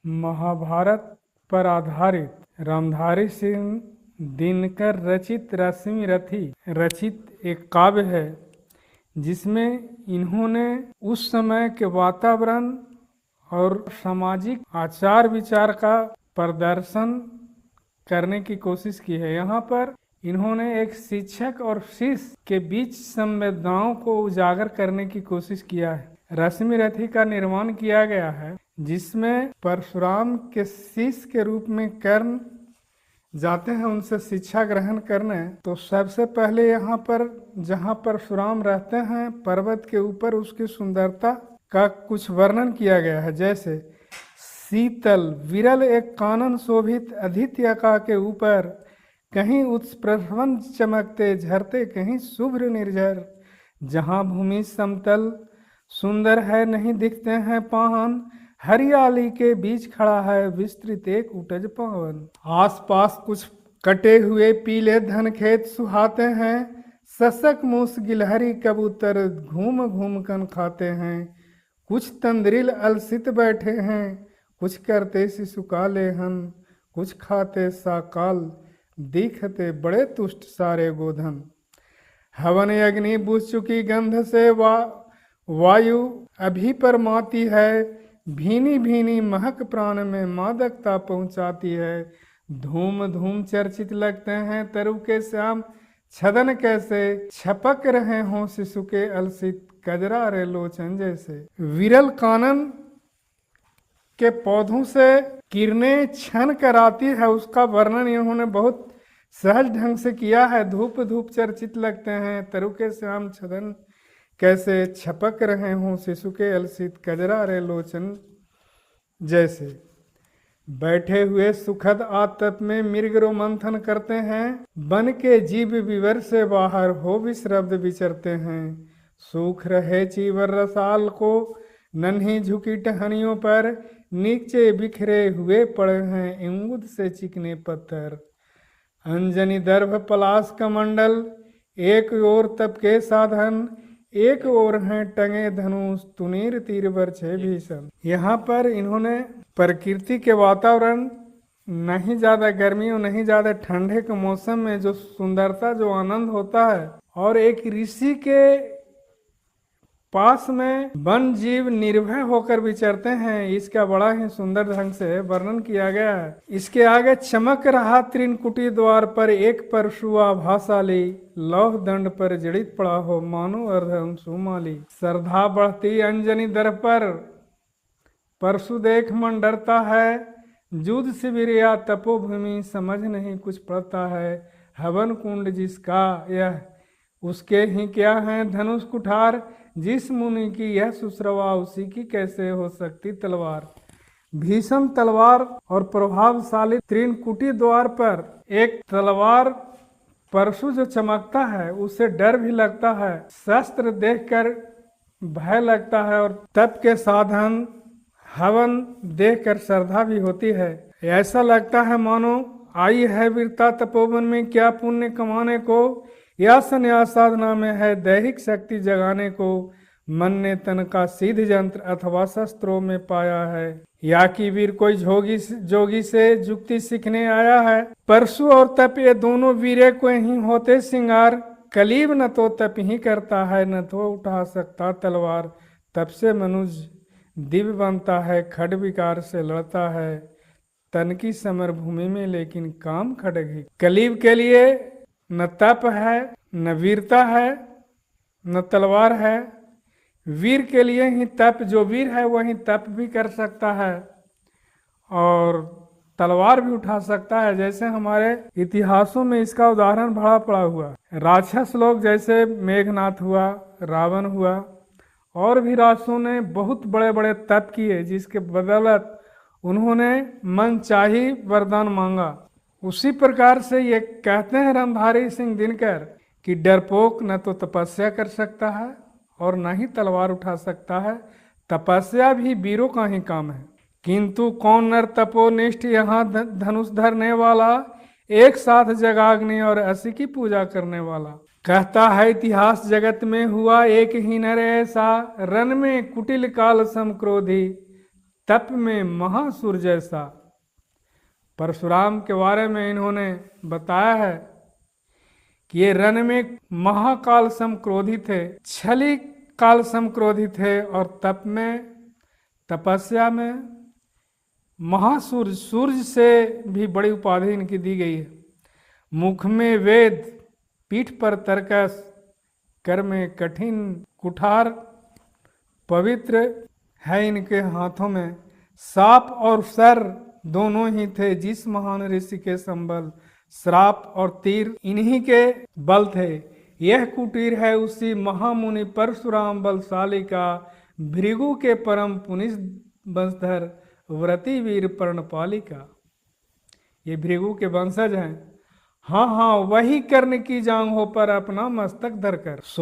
महाभारत पर आधारित रामधारी सिंह दिनकर रचित रश्मिरथी रचित एक काव्य है, जिसमें इन्होंने उस समय के वातावरण और सामाजिक आचार विचार का प्रदर्शन करने की कोशिश की है। यहाँ पर इन्होंने एक शिक्षक और शिष्य के बीच संवेदनाओं को उजागर करने की कोशिश किया है। रश्मिरथी का निर्माण किया गया है, जिसमें परशुराम के शिष्य के रूप में कर्ण जाते हैं उनसे शिक्षा ग्रहण करने। तो सबसे पहले यहाँ पर जहाँ परशुराम रहते हैं पर्वत के ऊपर, उसकी सुंदरता का कुछ वर्णन किया गया है। जैसे शीतल विरल एक कानन शोभित अदित्यका के ऊपर, कहीं उत्प्रस्रवन चमकते झरते, कहीं शुभ्र निर्झर। जहाँ भूमि समतल सुंदर है, नहीं दिखते हैं पाहन, हरियाली के बीच खड़ा है विस्तृत एक उटज पवन। आसपास कुछ कटे हुए पीले धन खेत सुहाते हैं, सशक मूस गिलहरी कबूतर घूम घूम कर खाते हैं। कुछ तंद्रिल अलसित बैठे हैं, कुछ करते शिशु काले हन, कुछ खाते साकाल दिखते बड़े तुष्ट सारे गोधन। हवन अग्नि बुझ चुकी गंध से वायु अभी पर माती है, भीनी भीनी महक प्राण में मादकता पहुंचाती है। धूम धूम चर्चित लगते हैं तरु के श्याम, छदन कैसे छपक रहे हों शिशु के अलसित कजरा रे लोचन जैसे। विरल कानन के पौधों से किरणें छन कर आती है, उसका वर्णन इन्होंने बहुत सहज ढंग से किया है। धूप धूप चर्चित लगते हैं तरु के श्याम, छदन कैसे छपक रहे हों शिशु के अलसित कजरा रे लोचन जैसे। बैठे हुए सुखद आतप में मृग रोमंथन करते हैं, बन के जीव विवर से बाहर हो विश्रब्द विचरते हैं। सूख रहे चीवर रसाल को नन्ही झुकी टहनियों पर, नीचे बिखरे हुए पड़े हैं इंगुद से चिकने पत्थर। अंजनी दर्भ पलाश का मंडल, एक ओर तप के साधन, एक ओर हैं टंगे धनुष तुनीर तीर बरछे भीषण। यहाँ पर इन्होंने प्रकृति के वातावरण, नहीं ज़्यादा गर्मी और नहीं ज़्यादा ठंडे के मौसम में जो सुंदरता, जो आनंद होता है, और एक ऋषि के पास में वन जीव निर्भय होकर विचरते हैं, इसका बड़ा ही सुंदर ढंग से वर्णन किया गया है। इसके आगे चमक रहा त्रिनकुटी द्वार पर एक परशुआ भासाली, लौह दंड पर जड़ित पड़ा हो मानो अर्धंशुमाली। श्रद्धा बढ़ती अंजनी दर पर, परशु देख मन डरता है, युद्ध शिविर या तपोभूमि समझ नहीं कुछ पड़ता है। हवन कुंड जिसका यह, उसके ही क्या है धनुष कुठार, जिस मुनि की यह सुश्रवा उसी की कैसे हो सकती तलवार। भीषण तलवार और प्रभावशाली त्रिनकुटी द्वार पर एक तलवार परशु जो चमकता है, उससे डर भी लगता है, शस्त्र देखकर भय लगता है, और तप के साधन हवन देखकर श्रद्धा भी होती है। ऐसा लगता है मानो आई है वीरता तपोवन में, क्या पुण्य कमाने को, या संन्यास साधना में है दैहिक शक्ति जगाने को। मन ने तन का सिद्ध यंत्र अथवा शस्त्रों में पाया है, या कि वीर कोई जोगी से जुक्ति सीखने आया है। परशु और तप ये दोनों वीरे को ही होते सिंगार, कलीब न तो तप ही करता है, न तो उठा सकता तलवार। तप से मनुष्य दिव्य बनता है, खड विकार से लड़ता है, तन की समर भूमि में लेकिन काम खड़ग ही। कलीब के लिए न तप है, न वीरता है, न तलवार है। वीर के लिए ही तप, जो वीर है वही तप भी कर सकता है और तलवार भी उठा सकता है। जैसे हमारे इतिहासों में इसका उदाहरण बड़ा पड़ा हुआ। राक्षस लोग जैसे मेघनाथ हुआ, रावण हुआ, और भी राक्षसों ने बहुत बड़े बड़े तप किए, जिसके बदौलत उन्होंने मनचाही वरदान मांगा। उसी प्रकार से ये कहते हैं रामधारी सिंह दिनकर कि डरपोक न तो तपस्या कर सकता है और न ही तलवार उठा सकता है, तपस्या भी वीरों का ही काम है। किंतु कौन नर तपोनिष्ठ यहाँ धनुष धरने वाला, एक साथ जगाग्नि और असी की पूजा करने वाला। कहता है इतिहास जगत में हुआ एक ही नर ऐसा, रन में कुटिल काल सम क्रोधी, तप में महासुर जैसा। परशुराम के बारे में इन्होंने बताया है कि ये रण में महाकाल सम क्रोधी थे, छली काल सम क्रोधी थे, और तप में, तपस्या में महासूर्य, सूर्य से भी बड़ी उपाधि इनकी दी गई है। मुख में वेद, पीठ पर तर्कस, कर में कठिन कुठार, पवित्र है इनके हाथों में साप और सर दोनों ही थे। जिस महान ऋषि के संबल श्राप और तीर इन्हीं के बल थे। यह कुटीर है उसी महामुनि परशुराम बलशाली का, भृगु के परम पुनित वंशधर व्रती वीर पर्णपाली का। ये भृगु के वंशज हैं। हाँ हाँ, वही कर्ण की जांघों पर अपना मस्तक धरकर